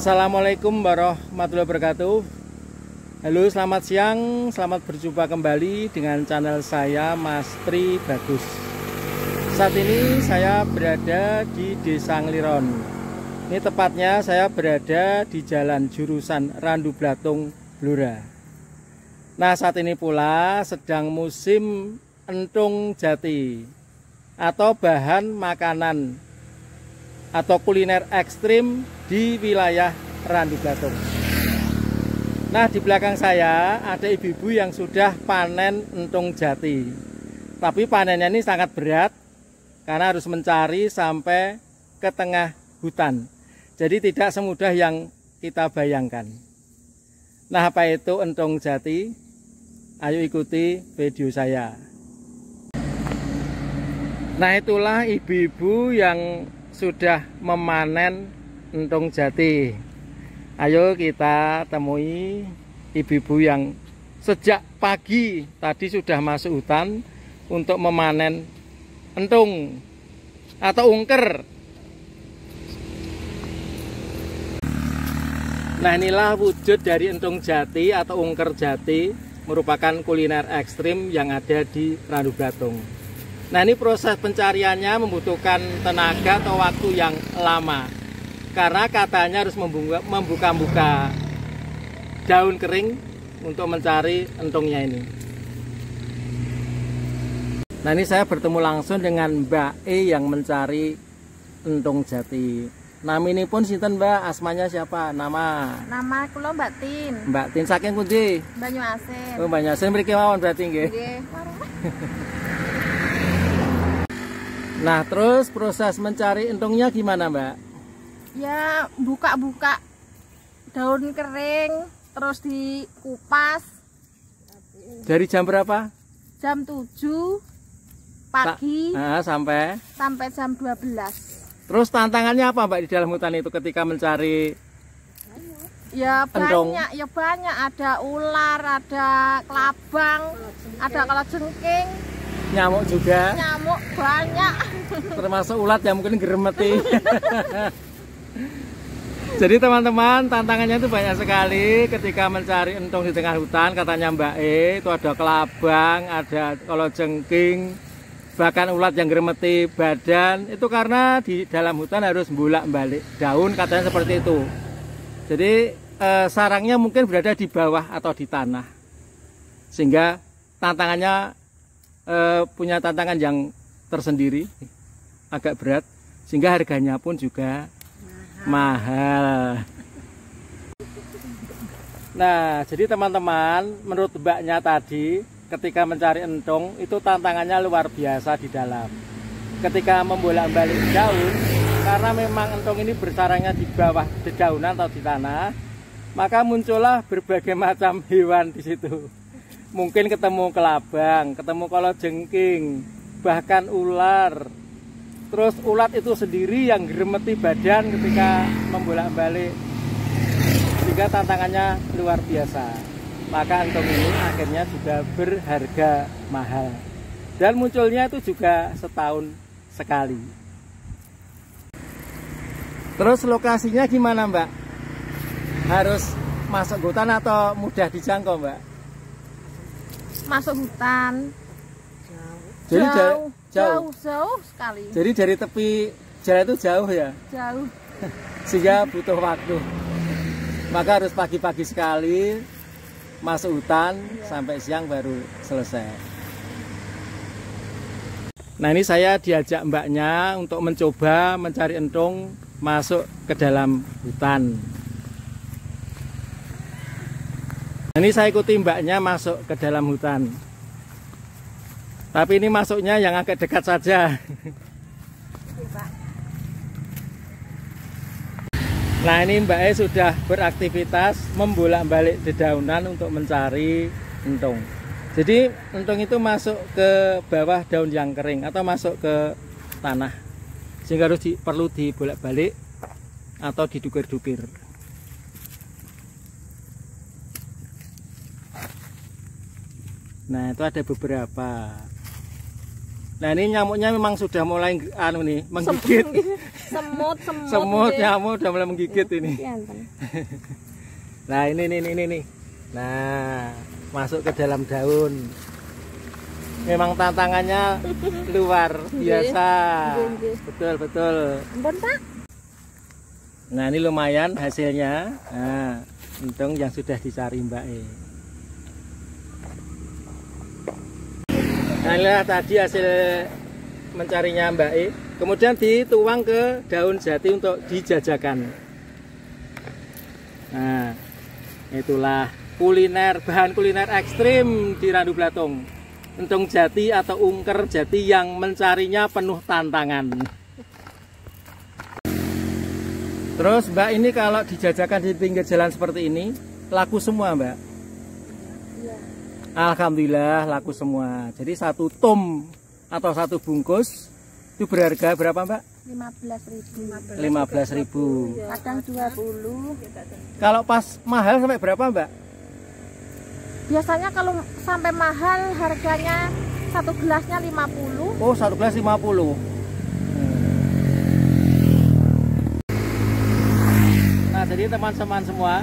Assalamualaikum warahmatullahi wabarakatuh. Halo, selamat siang, selamat berjumpa kembali dengan channel saya, Mas Tri Bagus. Saat ini saya berada di Desa Ngliron. Ini tepatnya saya berada di jalan jurusan Randu Blatung, Blora. Nah, saat ini pula sedang musim entung jati atau bahan makanan atau kuliner ekstrim di wilayah Randu Blatung. Nah, di belakang saya ada ibu-ibu yang sudah panen entung jati. Tapi panennya ini sangat berat karena harus mencari sampai ke tengah hutan. Jadi tidak semudah yang kita bayangkan. Nah, apa itu entung jati? Ayo ikuti video saya. Nah, itulah ibu-ibu yang sudah memanen entung jati. Ayo kita temui ibu-ibu yang sejak pagi tadi sudah masuk hutan untuk memanen entung atau ungker. Nah, inilah wujud dari entung jati atau ungker jati, merupakan kuliner ekstrim yang ada di Randu Blatung. Nah, ini proses pencariannya membutuhkan tenaga atau waktu yang lama. Karena katanya harus membuka-buka daun kering untuk mencari entungnya ini. Nah, ini saya bertemu langsung dengan Mbak E yang mencari entung jati. Namanya pun sinten, Mbak? Asmanya siapa? Nama kula Mbak Tin. Mbak Tin saking pundi? Banyuasin. Oh, Banyuasin mriki mawon berarti nggih. Nggih. Nah, terus proses mencari entungnya gimana, Mbak? Ya, buka-buka daun kering, terus dikupas. Dari jam berapa? Jam 7 pagi sampai jam 12. Terus tantangannya apa, Mbak, di dalam hutan itu ketika mencari ya entung? banyak, ada ular, ada kelabang, ada kalajengking, nyamuk juga. Nyamuk banyak. Termasuk ulat yang mungkin geremeti. Jadi teman-teman, tantangannya itu banyak sekali ketika mencari entung di tengah hutan. Katanya Mbak E, itu ada kelabang, ada kalajengking, bahkan ulat yang geremeti badan. Itu karena di dalam hutan harus bolak-balik daun, katanya seperti itu. Jadi sarangnya mungkin berada di bawah atau di tanah, sehingga tantangannya punya tantangan yang tersendiri, agak berat, sehingga harganya pun juga mahal. Nah, jadi teman-teman, menurut mbaknya tadi ketika mencari entung itu tantangannya luar biasa di dalam. Ketika membolak-balik daun, karena memang entung ini bersarangnya di bawah dedaunan atau di tanah, maka muncullah berbagai macam hewan di situ. Mungkin ketemu kelabang, ketemu kalajengking, bahkan ular. Terus ulat itu sendiri yang geremeti badan ketika membolak-balik, sehingga tantangannya luar biasa. Maka entung ini akhirnya juga berharga mahal. Dan munculnya itu juga setahun sekali. Terus lokasinya gimana, Mbak? Harus masuk hutan atau mudah dijangkau, Mbak? Masuk hutan. Jadi jauh sekali. Jadi dari tepi jalan itu jauh ya? Jauh. Sehingga butuh waktu. Maka harus pagi-pagi sekali masuk hutan, sampai siang baru selesai. Nah, ini saya diajak mbaknya untuk mencoba mencari entung masuk ke dalam hutan. Nah, ini saya ikuti mbaknya masuk ke dalam hutan. Tapi ini masuknya yang agak dekat saja. Nah, ini Mbak E sudah beraktivitas membolak-balik dedaunan untuk mencari entung. Jadi entung itu masuk ke bawah daun yang kering atau masuk ke tanah, sehingga harus perlu dibolak-balik atau didukir-dukir. Nah, itu ada beberapa. Nah, ini nyamuknya memang sudah mulai menggigit. Semut nyamuk udah mulai menggigit ini. Nah, ini nih. Nah, masuk ke dalam daun. Memang tantangannya luar biasa. Betul. Ampun, Pak. Nah, ini lumayan hasilnya. Nah, untung yang sudah dicari Mbak E. Nah, inilah tadi hasil mencarinya Mbak E. Kemudian dituang ke daun jati untuk dijajakan. Nah, itulah bahan kuliner ekstrim di Randu Blatung. Entung jati atau ungker jati yang mencarinya penuh tantangan. Terus Mbak, ini kalau dijajakan di pinggir jalan seperti ini laku semua Mbak? Iya. Alhamdulillah laku semua. Jadi 1 tom atau 1 bungkus itu berharga berapa Mbak? 15.000. 15.000. Kadang 20. Kalau pas mahal sampai berapa Mbak? Biasanya kalau sampai mahal harganya 1 gelasnya 50. Oh, 1 gelas 50. Nah, jadi teman-teman semua,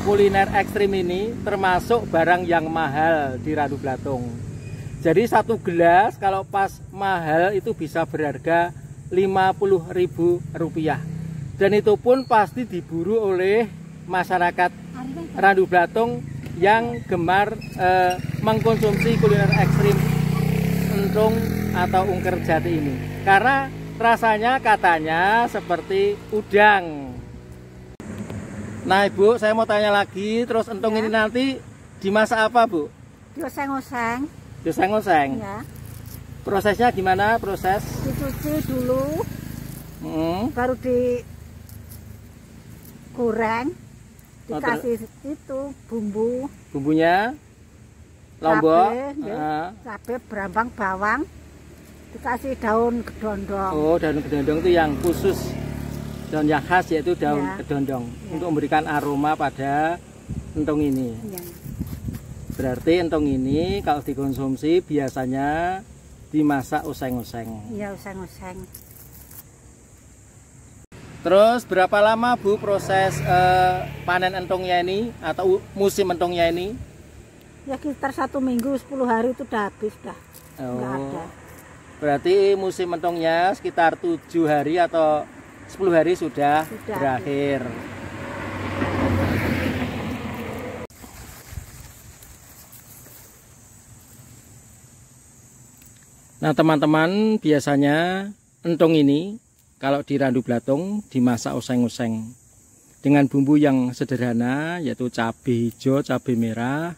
kuliner ekstrim ini termasuk barang yang mahal di Randu Blatung. Jadi 1 gelas kalau pas mahal itu bisa berharga Rp50.000. Dan itu pun pasti diburu oleh masyarakat Randu Blatung yang gemar mengkonsumsi kuliner ekstrim entung atau ungker jati ini. Karena rasanya katanya seperti udang. Nah Ibu, saya mau tanya lagi, terus entung ini nanti dimasak apa Bu? Dioseng-oseng. Dioseng-oseng? Ya. Prosesnya gimana proses? Dicuci dulu, baru digoreng, dikasih itu bumbunya, lombok, cabai, berambang, bawang, dikasih daun kedondong. Oh, daun kedondong itu yang khusus, daun yang khas yaitu daun kedondong untuk memberikan aroma pada entung ini. Ya. Berarti entung ini kalau dikonsumsi biasanya dimasak oseng-oseng. Iya, oseng-oseng. Terus berapa lama Bu proses panen entungnya ini atau musim entungnya ini? Ya sekitar 1 minggu, 10 hari itu udah habis dah. Nggak ada. Berarti musim entungnya sekitar 7 hari atau 10 hari sudah berakhir. Nah teman-teman, biasanya entung ini kalau di Randu Blatung dimasak oseng-oseng dengan bumbu yang sederhana, yaitu cabai hijau, cabai merah,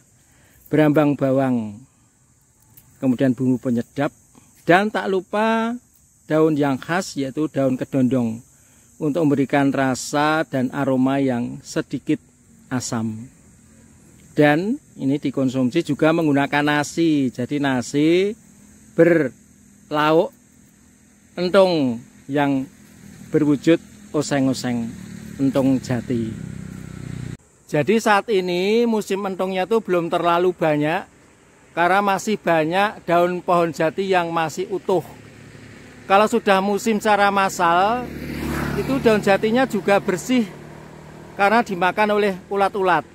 berambang bawang, kemudian bumbu penyedap, dan tak lupa daun yang khas yaitu daun kedondong untuk memberikan rasa dan aroma yang sedikit asam. Dan ini dikonsumsi juga menggunakan nasi, jadi nasi berlauk entung yang berwujud oseng-oseng entung jati. Jadi saat ini musim entungnya itu belum terlalu banyak karena masih banyak daun pohon jati yang masih utuh. Kalau sudah musim secara massal itu daun jatinya juga bersih karena dimakan oleh ulat-ulat.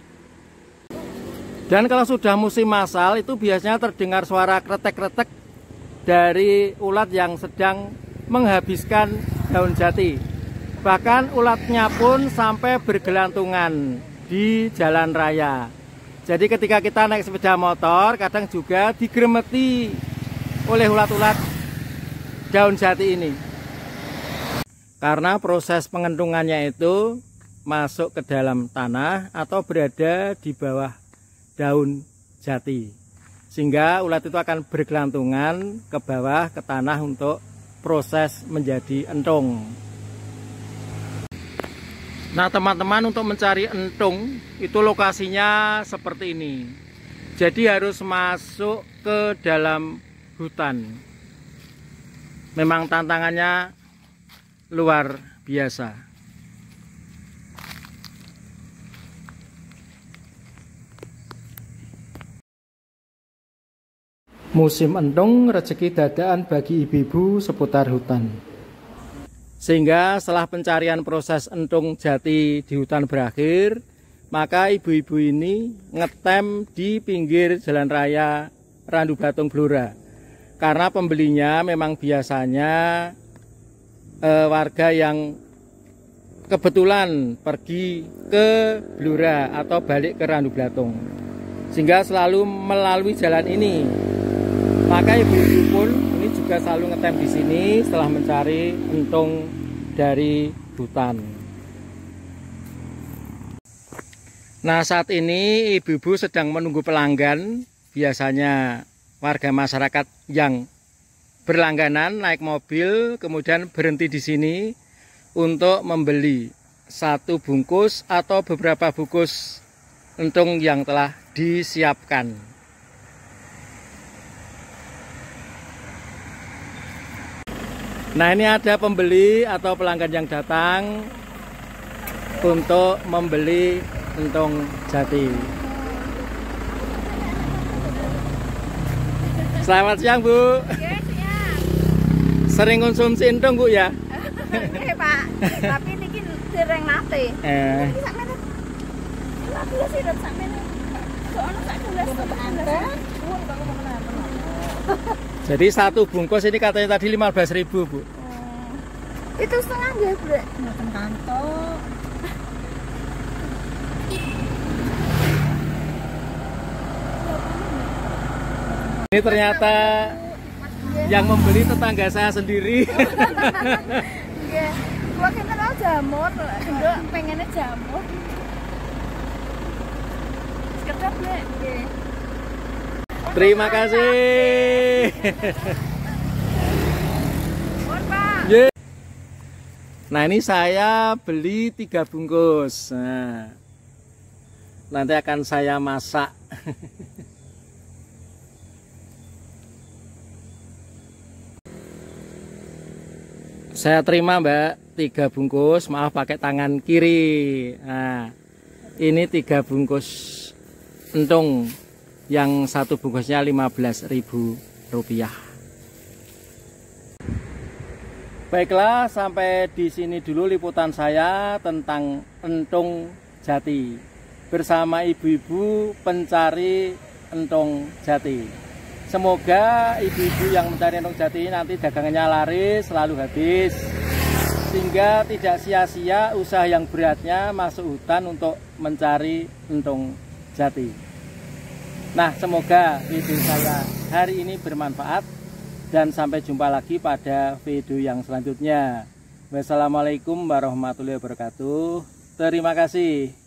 Dan kalau sudah musim massal itu biasanya terdengar suara kretek-kretek dari ulat yang sedang menghabiskan daun jati. Bahkan ulatnya pun sampai bergelantungan di jalan raya. Jadi ketika kita naik sepeda motor kadang juga digeremeti oleh ulat-ulat daun jati ini. Karena proses pengentungannya itu masuk ke dalam tanah atau berada di bawah daun jati. Sehingga ulat itu akan bergelantungan ke bawah ke tanah untuk proses menjadi entung. Nah teman-teman, untuk mencari entung itu lokasinya seperti ini. Jadi harus masuk ke dalam hutan. Memang tantangannya luar biasa. Musim entung rezeki dadaan bagi ibu-ibu seputar hutan. Sehingga setelah pencarian proses entung jati di hutan berakhir, maka ibu-ibu ini ngetem di pinggir jalan raya Randu Batung Blora. Karena pembelinya memang biasanya warga yang kebetulan pergi ke Blora atau balik ke Randu Batung, sehingga selalu melalui jalan ini. Maka ibu-ibu pun ini juga selalu ngetem di sini setelah mencari entung dari hutan. Nah, saat ini ibu-ibu sedang menunggu pelanggan. Biasanya warga masyarakat yang berlangganan naik mobil kemudian berhenti di sini untuk membeli satu bungkus atau beberapa bungkus entung yang telah disiapkan. Nah, ini ada pembeli atau pelanggan yang datang untuk membeli entung jati. Selamat siang, Bu. Ya, siang. Sering konsumsi entung, Bu, ya? Oke, Pak. Tapi niki dereng nate. Iki sak menit. Lha ya sih sak menit. Soalnya sak gelas ante. Jadi satu bungkus ini katanya tadi 15.000, Bu. Itu setengah nggih, Bu? Mboten kantok. Ini ternyata yang membeli tetangga saya sendiri. Nggih. Kula kene jamur, nduk pengennya jamur. Sekedap, Nek. Nggih. Terima kasih. Pak. Nah, ini saya beli 3 bungkus. Nah, nanti akan saya masak. Saya terima, Mbak, 3 bungkus. Maaf pakai tangan kiri. Nah, ini 3 bungkus entung. Yang satu bungkusnya Rp15.000. Baiklah, sampai di sini dulu liputan saya tentang entung jati bersama ibu-ibu pencari entung jati. Semoga ibu-ibu yang mencari entung jati nanti dagangannya laris, selalu habis, sehingga tidak sia-sia usaha yang beratnya masuk hutan untuk mencari entung jati. Nah, semoga video saya hari ini bermanfaat dan sampai jumpa lagi pada video yang selanjutnya. Wassalamualaikum warahmatullahi wabarakatuh. Terima kasih.